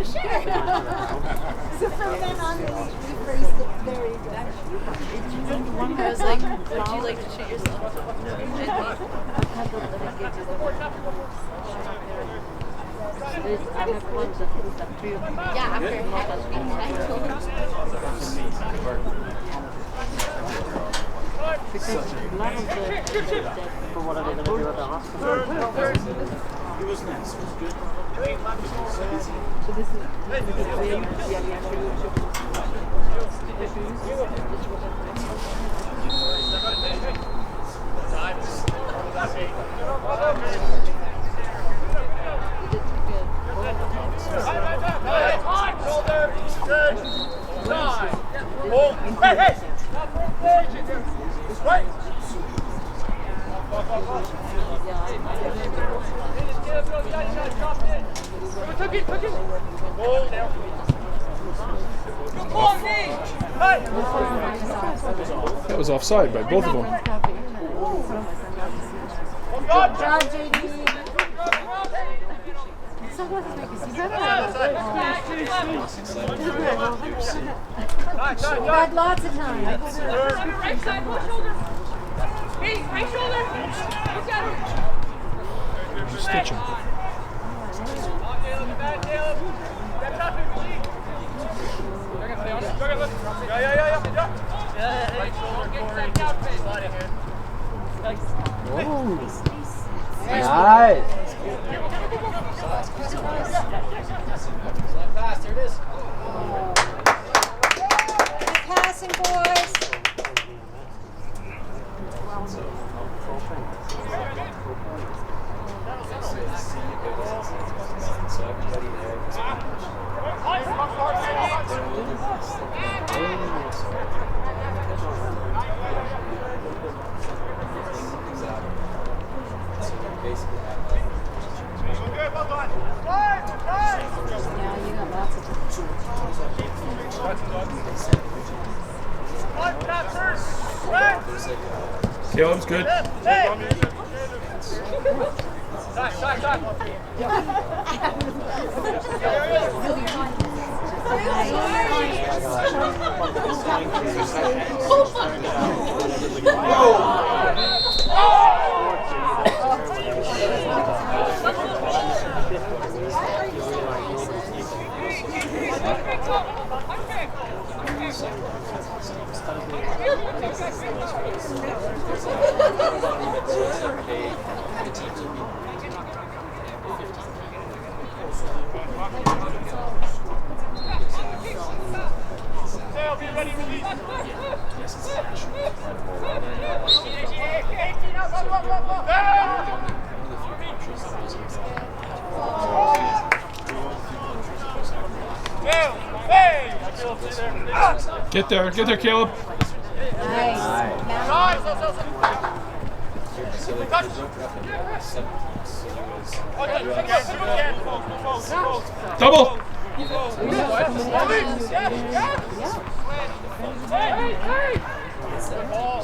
sure. So from then on, we phrased it very good. I was like, would you like to shoot yourself? Yeah, after having been For what are they going to do at the hospital? It was nice. It was good. So this is That was offside by both of them. Good job, JD. We've had lots of time. Right side, one shoulder. Hey, right shoulder. Look at him. Stitching. nice. Fast, here it is. Good passing, boys. Caleb's good. Get there, Caleb. Nice. Double.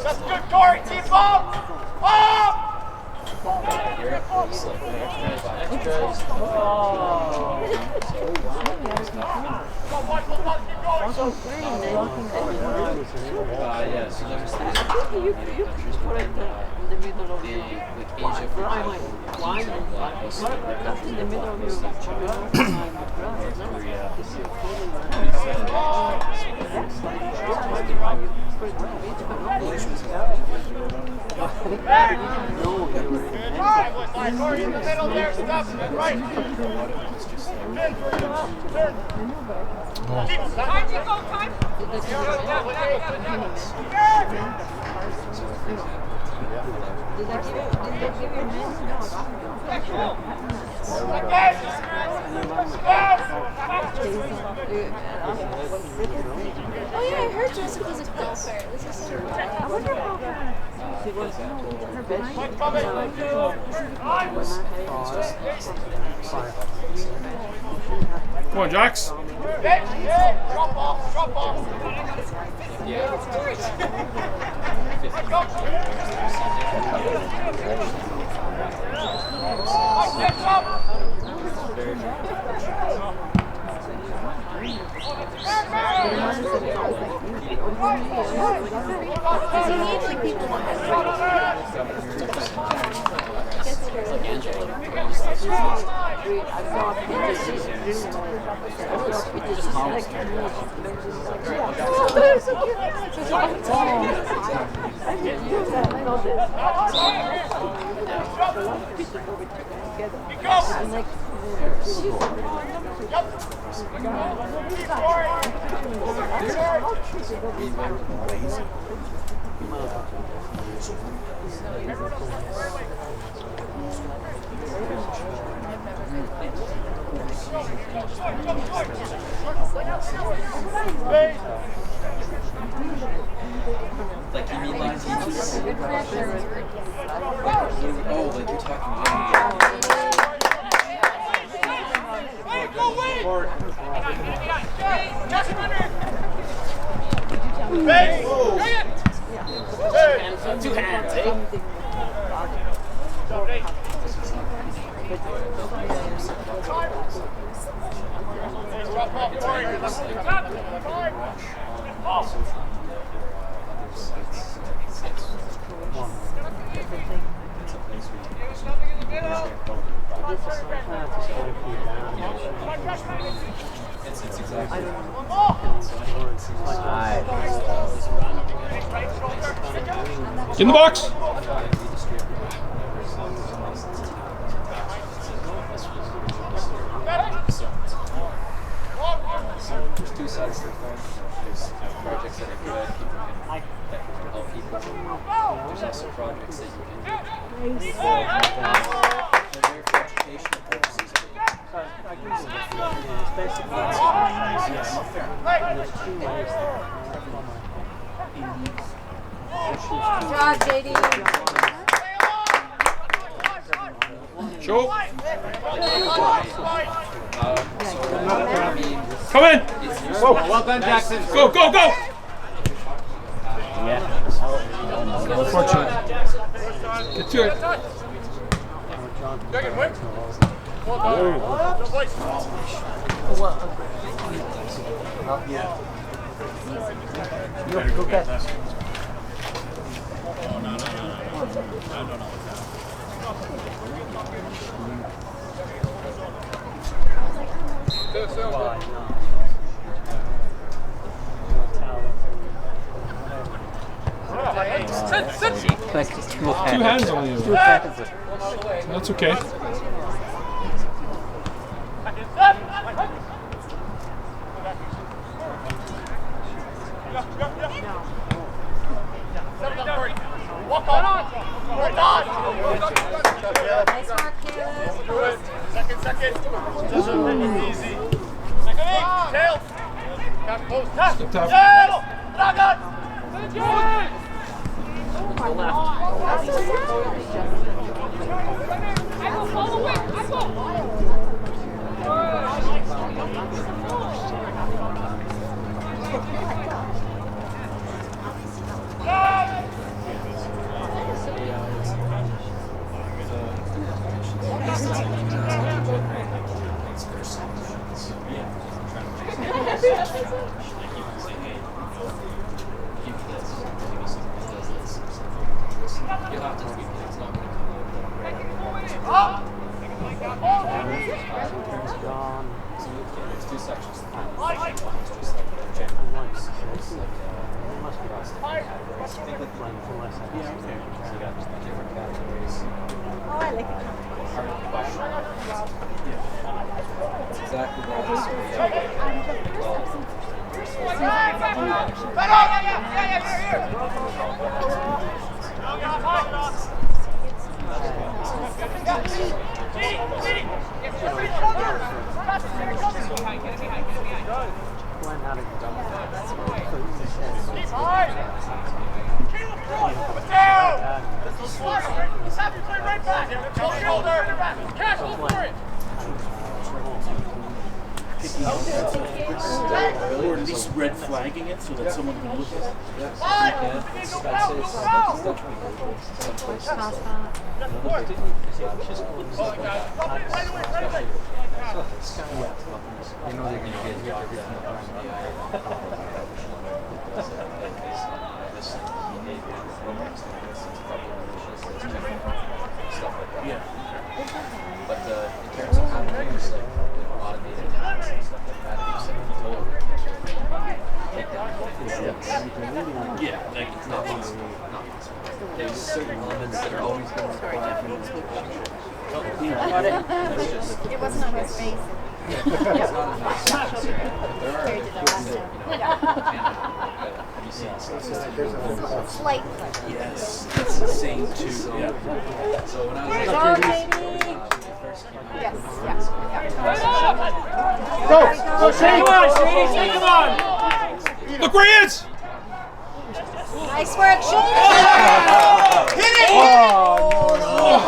That's good, Corey. Team ball. Up. Corey in the middle there. Stop. Right. Turn. Time, Nico, time. Oh yeah, I heard Joseph was a golfer. This is so I wonder how she was her Come on, Jax. Drop off. Because he needs like people to Like you mean like oh, like you're talking Two hands, eh? In the box. There's two sides to the coin. There's projects that are good, people that can help people. There's also projects that you can do. They're there for educational purposes. It's basically there's two ways. Good job, JD. Show. I mean, Come in. Whoa, well done, Jackson. Go, go, go. Yeah. Unfortunate. Get to it. Two hands on you. That's okay. Walk on! Nice mark, Caleb. Second. Easy. Second eight. Tail. Got close. Tap. Tail. Dragon. To the left. I go follow it. I go. you'll have to tweak it. It's not going to Gone. There's two sections. It's just like And once it's like, it must be lost. I think with one unless I have to different categories. Oh, I like it. That's exactly what I was learn how to Or at least red flagging it so that someone can look at it. You know they're going to get everything. behavior, romance notice, it's probably malicious, it's technical, stuff like that. Yeah. But in terms of how to use like automated tasks and stuff like that, if you set a goal, take that Yeah, like it's not possible. Not possible. There's certain elements that are always going to require human interaction. That's just It wasn't on his face. it's not enough. There are other things that have you seen stuff? Slight. yes, it's insane too. Yeah. So when I was Go, like, Katie. first came out, Yes. Go, Shady! Come on, Shady! Shady, come on! Look where he is! Nice work, shoulder. Hit it! Oh, no!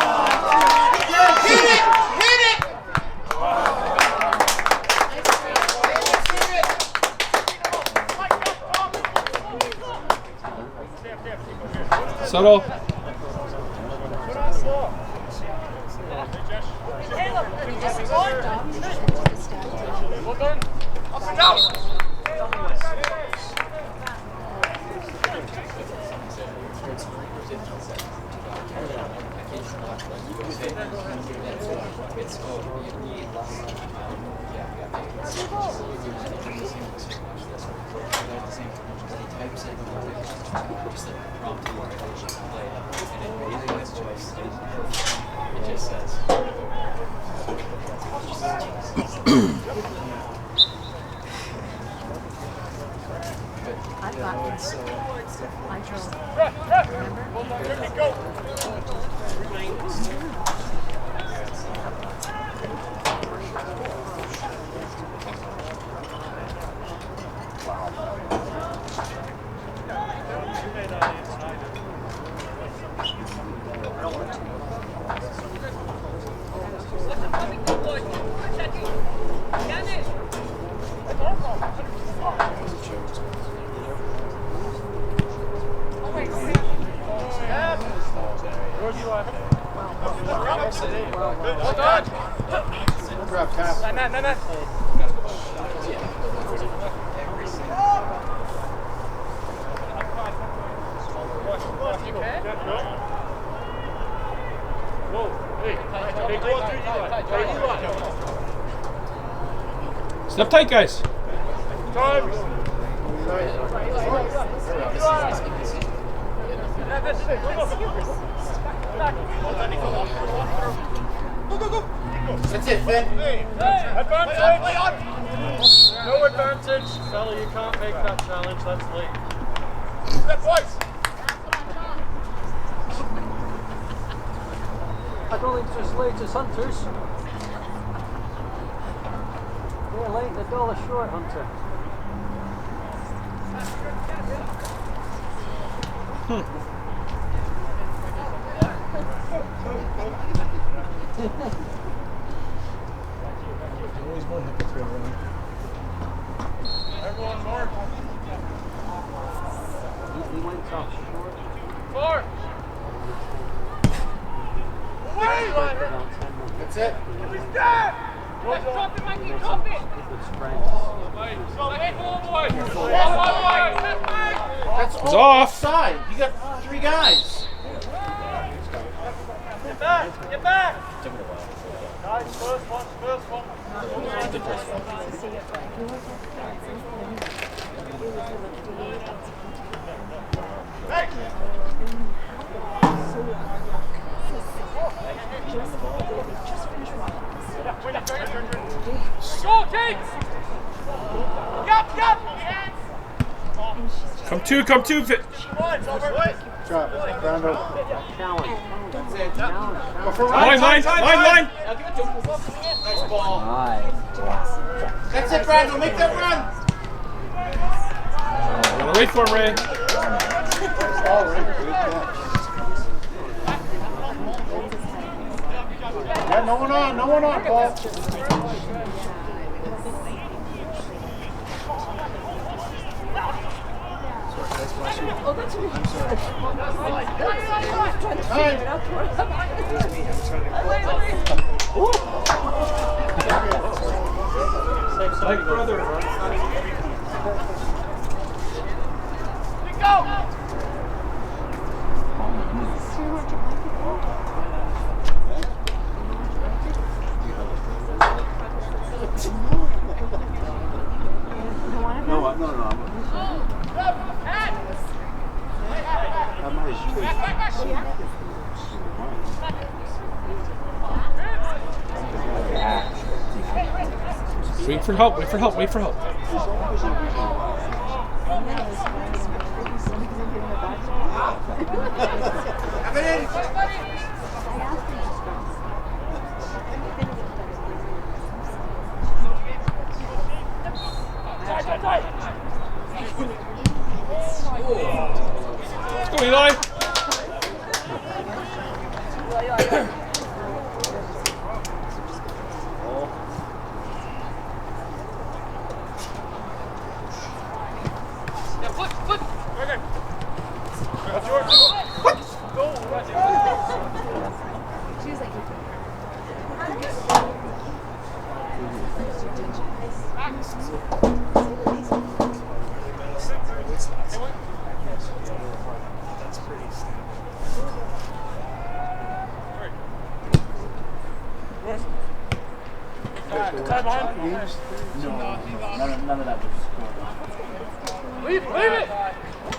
Hit it! Hit it! Subtle. Well done. Up and down. it's you need less. Types in just a prompt for it that you can play, and it basically has choice. It just says. I've got this. I Here we go. Well done. Nah. You can? Whoa, hey, go on through. Step tight, guys. Time. Go. That's it, Finn. Advantage! No advantage. Fella, you can't make that challenge. That's late. Step twice. I don't think it's just late as hunters. They're late, the dollar short, Hunter. Always one hit to throw around. Everyone mark. He went off short. 4. Wait! About 10 minutes. That's it. He's dead! Drop it, Mikey, drop it! Good strength. It's off. Side. You got 3 guys. Get back! Guys, first one. Hey! Go, Kings! Yup! Come two. Come on, it's over. Drop. Round up. Challenge. Go for line. Line. Nice ball. That's it, Brandon. Make that run. Gotta wait for him, Ray. Yeah, no one on, Paul. Oh, that's really good. Like brother. Go! No, no, I'm Wait for help, wait for help, wait for help. Let's go, Eli. None of that was scored. Leave it!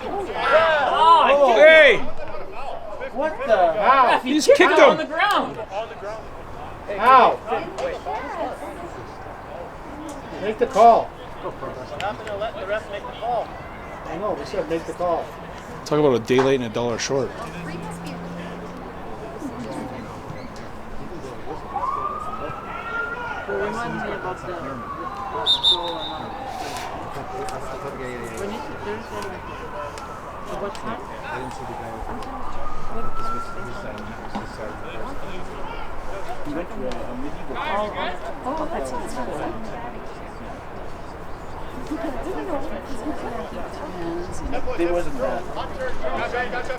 Oh, hey! What the? How? He just kicked him. On the ground. How? Make the call. Nothing to let the ref make the call. I know, we said make the call. Talk about a day late and a dollar short. It reminds me about the goal and when you see Thursday, what's that? I didn't see the guy. He went to a medieval. Oh, that's There wasn't that.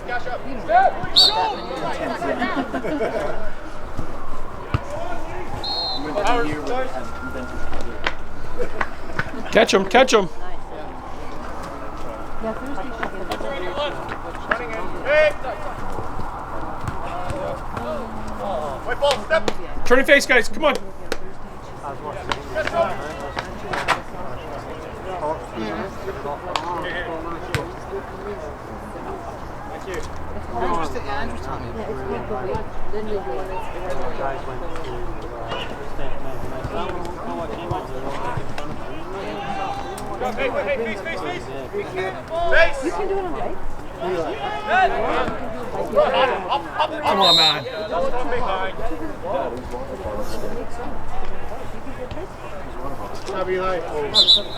Catch up. Catch him, catch him. Yeah, Thursday should get Running in. Hey! White ball, step! Turn your face, guys, come on. Thank you. Andrew told me. Then you'll be in Guys went to Hey, face! You can do it on right? Come on, man.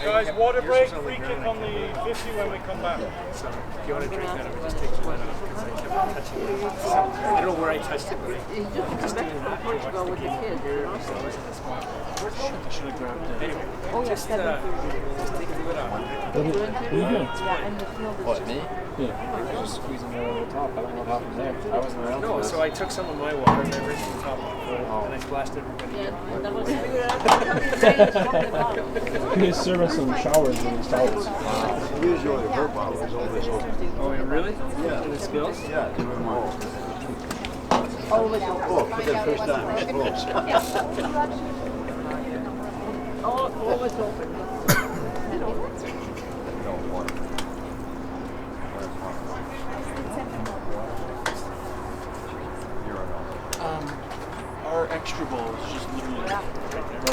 Guys, water break, free kick on the 50 when we come back. If you want to drink that, I would just take your line off because I kept touching it. I don't know where I touched it, but I just didn't have to watch the with the game. kids. So I was in the spot. I should have grabbed it. Anyway, Oh, yeah, just take the lid off. What are you doing? Yeah, and the field is What, me? Yeah. I was squeezing it over the top. I don't know what happened there. I wasn't around. No, so I took some of my water and I rinsed the top off and I splashed everybody in. that was Can you serve us some showers and towels? Usually her bottle is always open. Oh, really? Yeah. And it spills? Yeah, they were more. Oh, it was open. Oh, for the first time. Oh, it was open. Our extra bowl is just literally right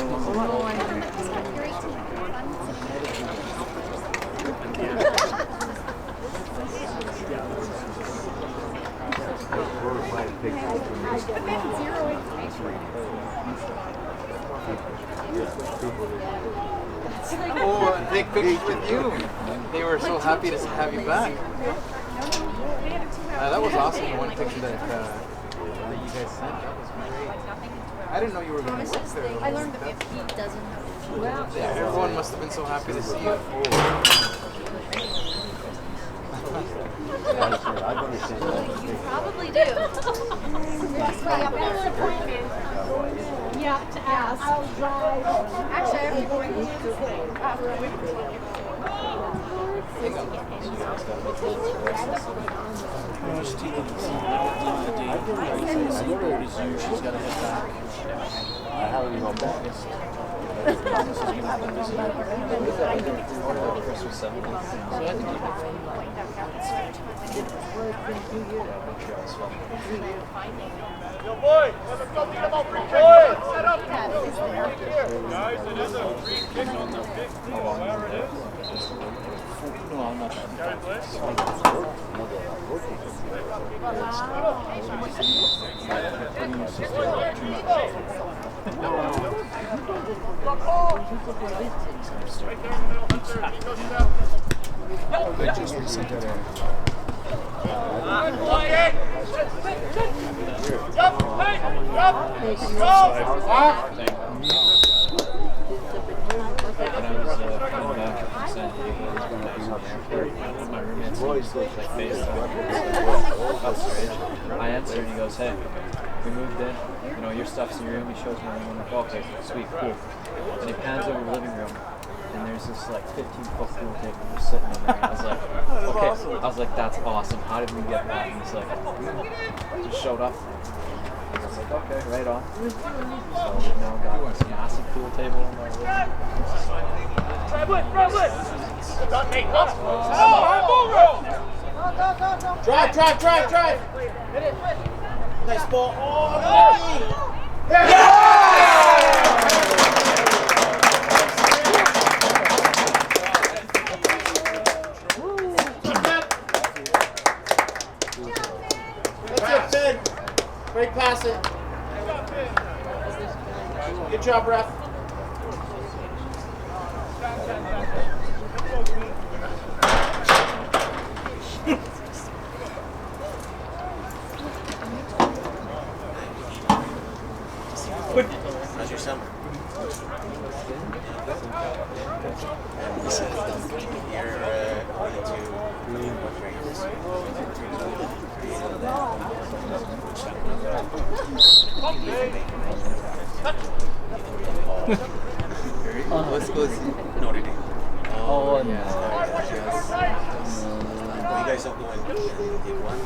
along the wall. Oh, and take pictures with you. They were so happy to have you back. That was awesome. The one picture that you guys sent. That was great. I didn't know you were going to work there. I learned that if he doesn't have Yeah, everyone must have been so happy to see you. You probably do. Yeah, to ask. I'll drive. Actually, everyone Just taking it easy. She's got to head back. I haven't gone back. Chris was 7. So I think he Yo, boy, let's go beat him up. Boy, set up. Guys, it is a free kick on the big field. There it is. No, I'm not. Gary Bliss. Right there in the middle, Hunter. Nico step. They just sent that in. Jump, hey, jump, go! When I was coming back from San Diego, I was going to the airport. One of my roommates like FaceTime. I answered and he goes, "Hey, we moved in. You know, your stuff's in your room." He shows me my room. I'm like, "Okay, sweet, cool." And he pans over the living room, and there's this like 15-foot pool table just sitting in there. And I was like, "Okay." I was like, "That's awesome. How did we get that?" And he's like, "Just showed up." I was like, "Okay, right on." So we've now got this massive pool table in our living room. Drive! Nice ball. Oh, that's it, Ben. Great pass it. Good job, ref. How's your summer? You're going to what grade this year? What school is he? Notre Dame. Oh, yeah. You guys don't go in League One?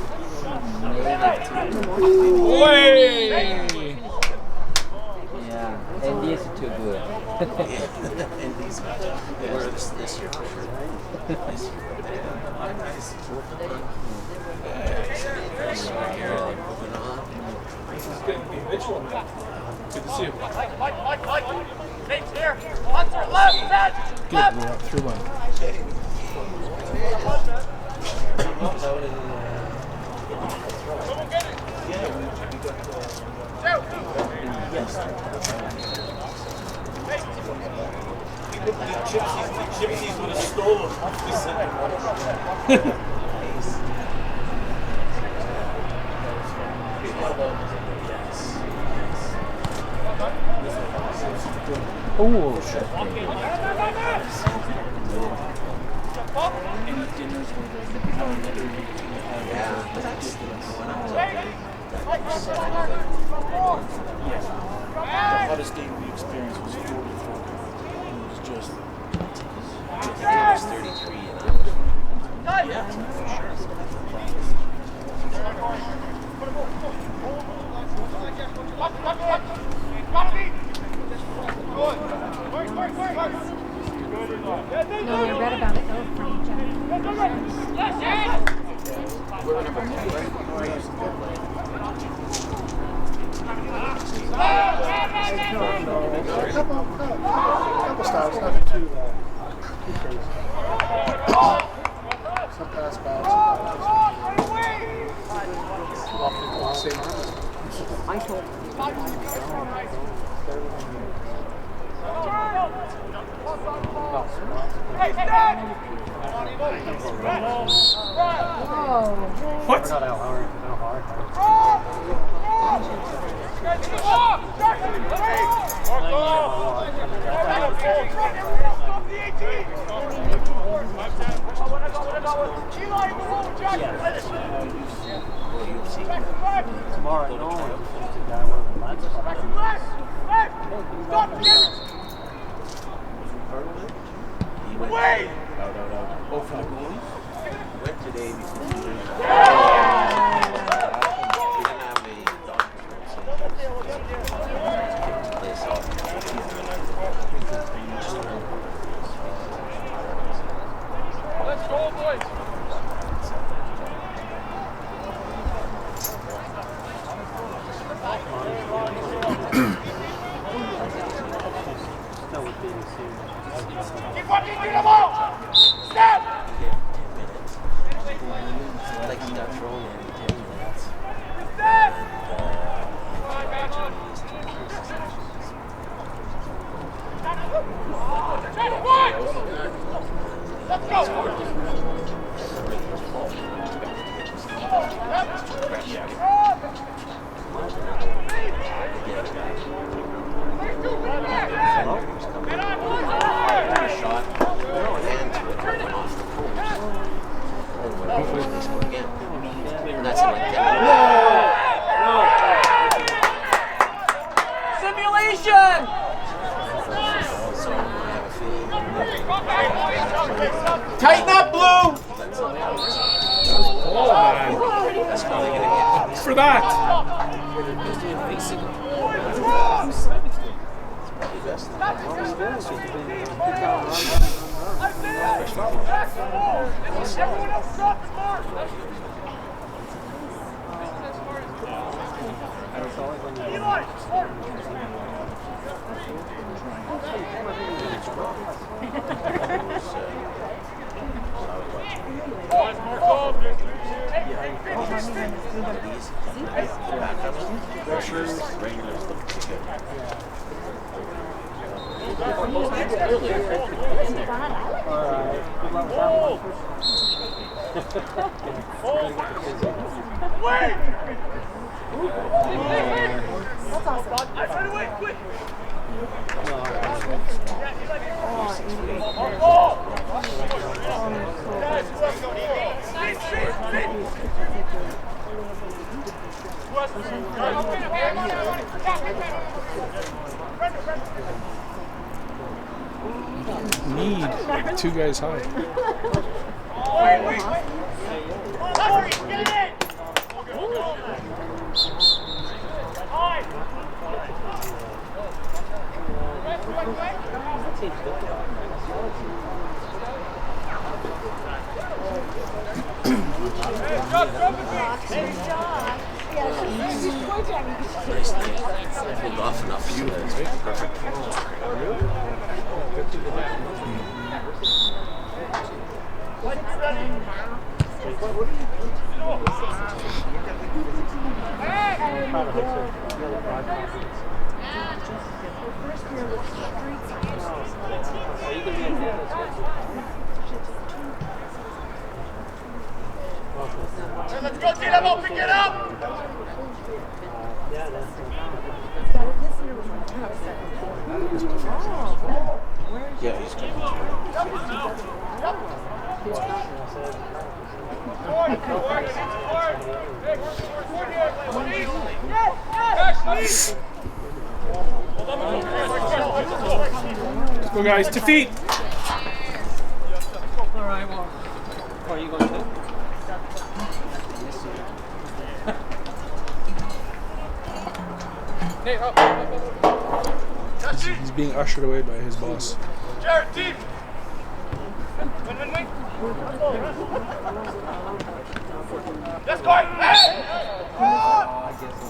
Yeah, and these are too good. And these were this year for sure. This year. Moving on. Good to see you. Nate's here. Hunter, left. Good, we're up 3-1. Someone get it. Gypsies would have stolen. Oh, shit. The hottest day we experienced was 44. It was just. It was 33 and Yeah, for sure. No, I read about it though from Jen. Couple styles, nothing too crazy. Some pass back, some I told What? Not how hard. Tomorrow at Nolan, the guy one of the lads. Oh, for the goalies? went today before he didn't have a doctor, so he was kicked the place off. Step! Like he got thrown in 10 minutes. Step! Let's go! Shot and to it coming off the post. And hopefully they score again. And that's in like 10 minutes. Simulation! So I have a feeling. Tighten up, Blue! That's probably going to get For that! Everyone else drop the mark! Eli! Wait! That's awesome. Right away, quick! Need 2 guys high. Get it in! pulled off enough so that it's perfect. Let's go, Dinamo, pick it up! Yeah, he's good. Let's go, guys. To feet. All right, well, are you going to? Hey, up. He's being ushered away by his boss. Jared, deep. Win. Let's go. Hey!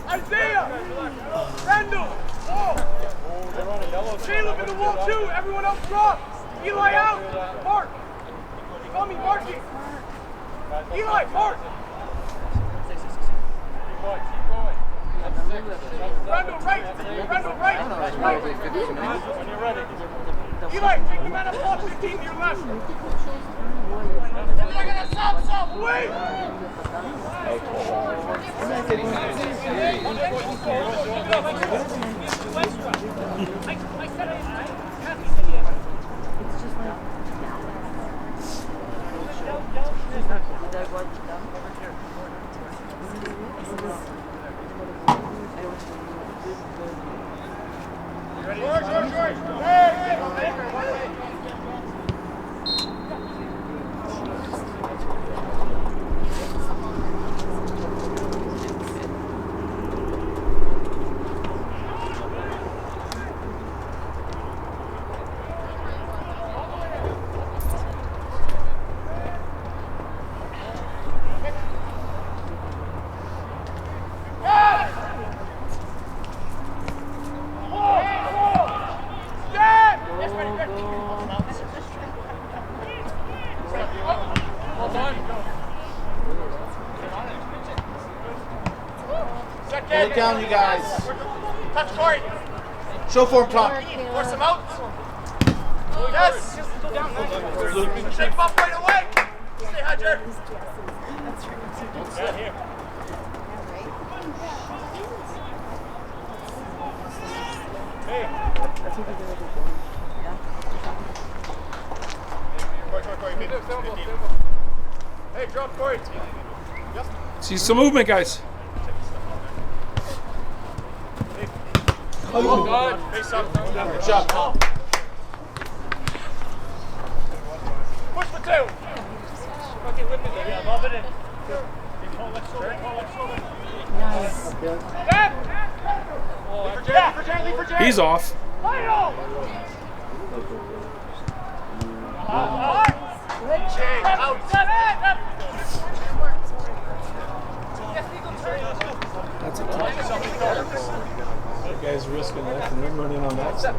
Isaiah! Randall! Caleb in the wall too. Everyone else drop. Eli out. Mark. You call me Marky. Eli, Mark. Randall right. When you're ready. Eli, take the man up off 15 to your left. They're gonna stop. Wait. George. it down, you guys. Touch Corey. Show form, Tom. Force him out. Yes. Shake him up right away. Stay hydrated. Yeah, here. Hey. Hey, drop Corey. Yep. See some movement, guys. Oh, God. Face up. Good job, Tom. Push for two. Okay, whip it there. Yeah, love it in. Nice. Leave for Jay. He's off. Jay, out. That's a kick. That guy's risking that and then running on that side.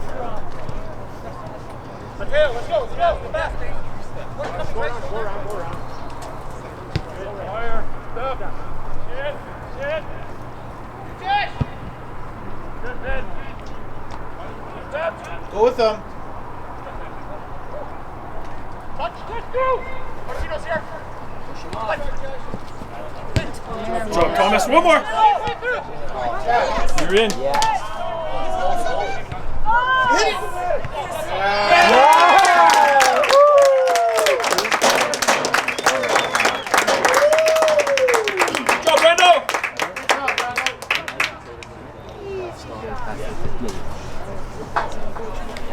Mateo, let's go. The back. Go around. Fire. Stop. Shit. Good, Ben. Stop. Go with them. Touch. Let's go. Martino's here. Push him off. Good job, Thomas. One more. You're in. Hit it. Good job, Brando.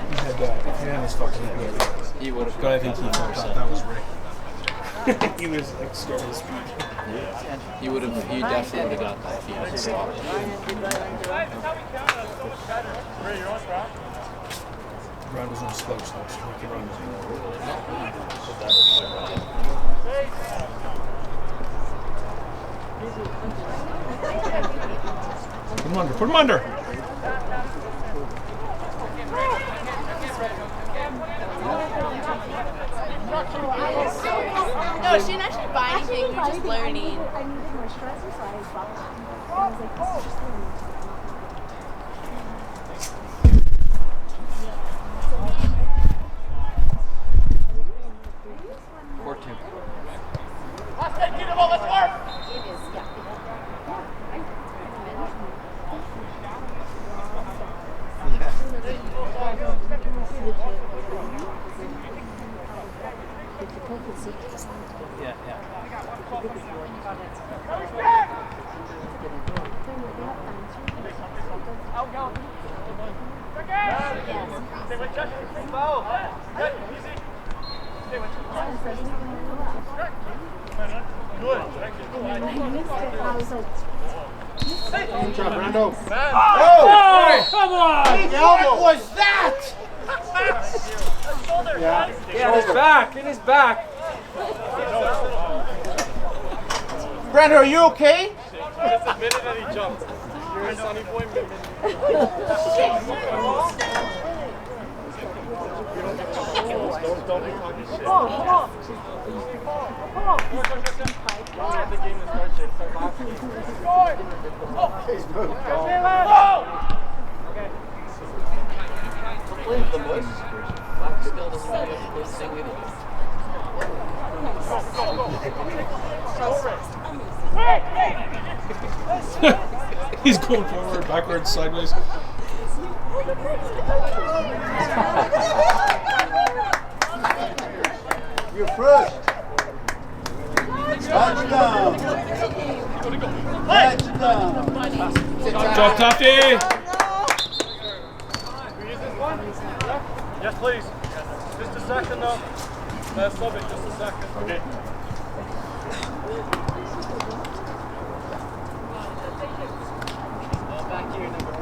He had that. Man, his fucking head. He would have. But I think he thought that was Rick. He was like scared of his speed. He would have. He definitely would have got that if he hadn't stopped. Brand was on slow, so he could run. Put him under. No, she didn't actually buy anything. We were just learning. I needed moisturizer, so I bought that. I was like, this is just Let's work. It is, yeah. Good job, Brando. Oh, come on! What was that? Yeah, in his back. In his back. Brando, are you okay? Just admitted that he jumped. You're a sunny boy. Don't be talking shit. The game is start shit. Start laughing. Leave the boys. Black still doesn't have to go sing either. He's going forward, backwards, sideways. You're first. Touchdown. Touchdown. Good job, Tufty. Yes, please. Just a second, though. Let's love it. Just a second. Okay. Back here, number 5.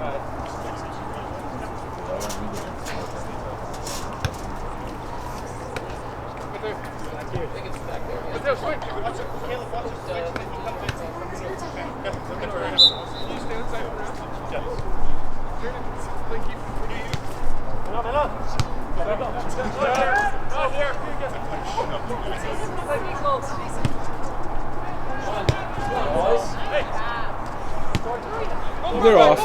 Back here. I think it's back there. But there, swing. Watch it. Caleb, watch it. Please stand inside for us. Yes. Thank you. They're off.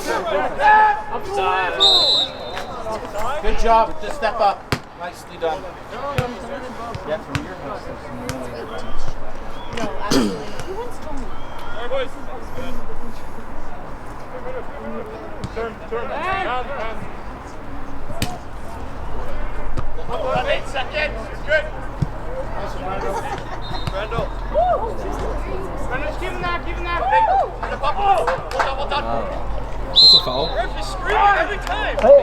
Good job. Just step up. Nicely done. No, actually, he once told me. All right, boys. Turn. 8 seconds. Good. Randall. Randall, keep him there. Well done. What's a foul? Ref, you scream every time. Hey.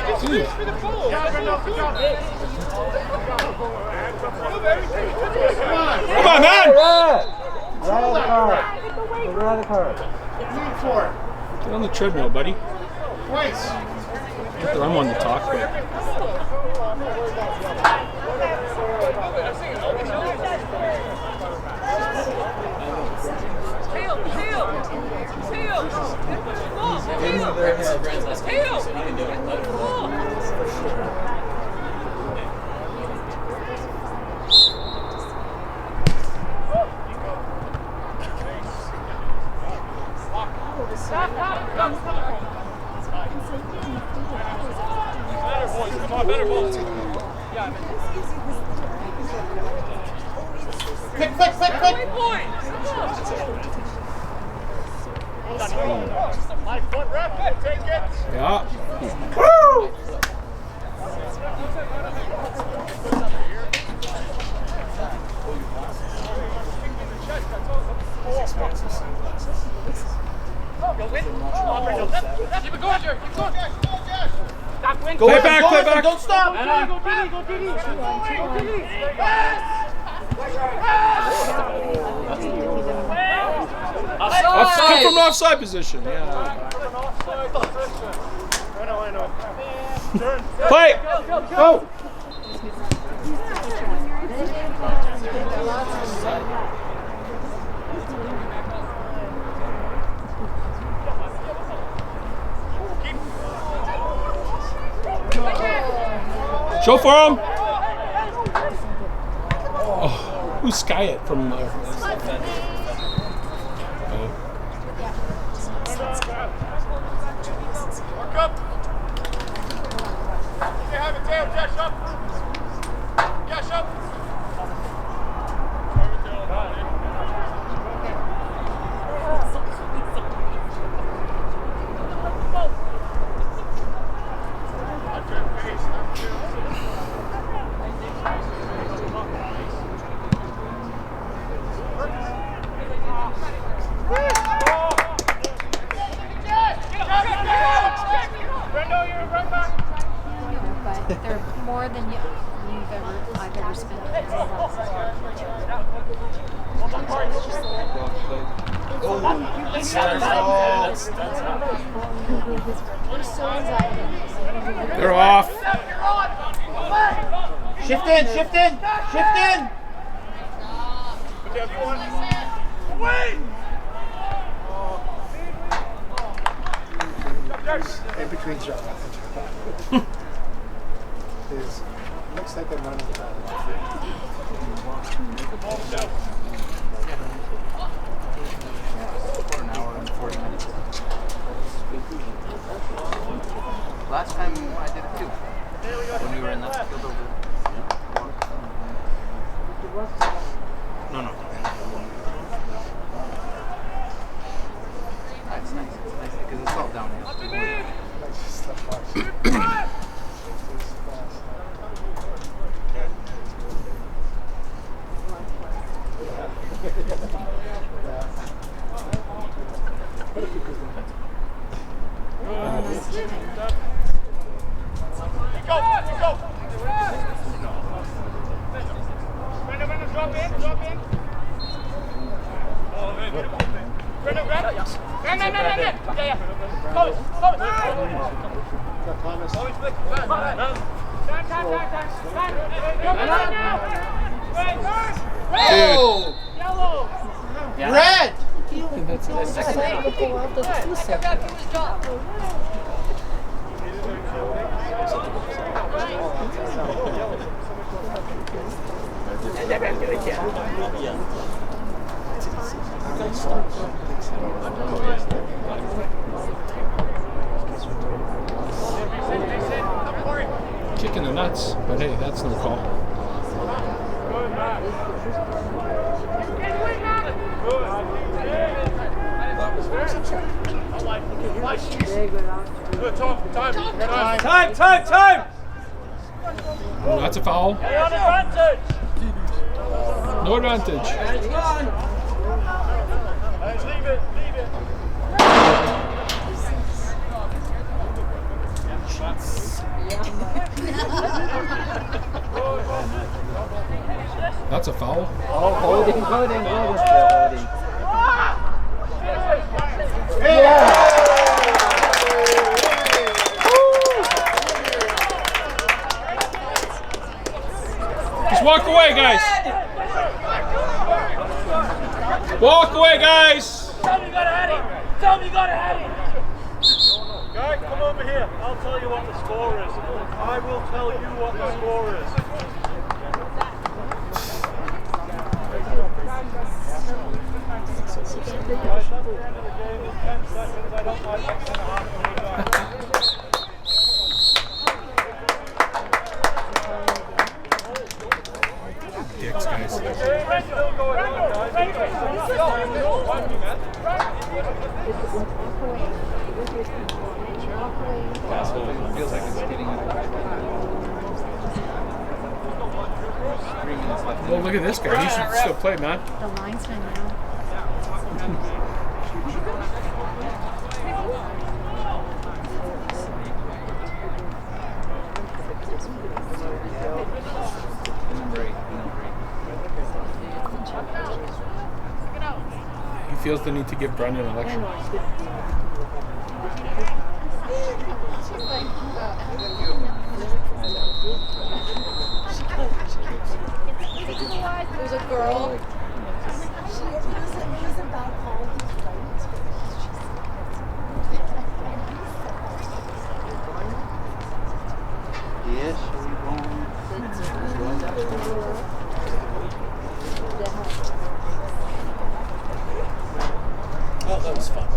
He screams for the foul. Come on, man! Get on the treadmill, buddy. Twice. I'm on the talk, but... Better boys. Quick. My foot ref, take it. Yeah. Woo! Keep it going, Jerry. Keep going. Play back. Don't stop. Go Diddy. Come from offside position. Yeah. I know. Play. Go. Show for him. Oh, who's Sky it from there? Work up. Stay high with tail, Josh up. Josh up. But they're more than I've ever spent. They're off. Shift in. Wait! In between shots. Looks like they're running the ball. For an hour and 40 minutes. Last time I did it too. When we were in that field over. No. It's nice because it's all downhill. Go! Brenda, drop in. Oh, Brenda, grab. Yeah. Close. Always flick. Time. Oh! Yellow. Red! Kick in the nuts, but hey, that's no call. Good, Tom. Time. Time! Oh, that's a foul. No advantage. Leave it. That's a foul. Oh, holding. Just walk away, guys. Walk away, guys. Tell me you got a heading. Guy, come over here. I'll tell you what the score is. I will tell you what the score is. Right, that's the end of the game. In 10 seconds. I don't like X and a half. Dicks, guys. Still going on, guys. Feels like it's getting it. 3 minutes left. Well, look at this guy. He should still play, man. The linesman now. He feels the need to give Brendan a lecture. There's a girl. It was about all these rights. Yes, we won. Oh, that was fun.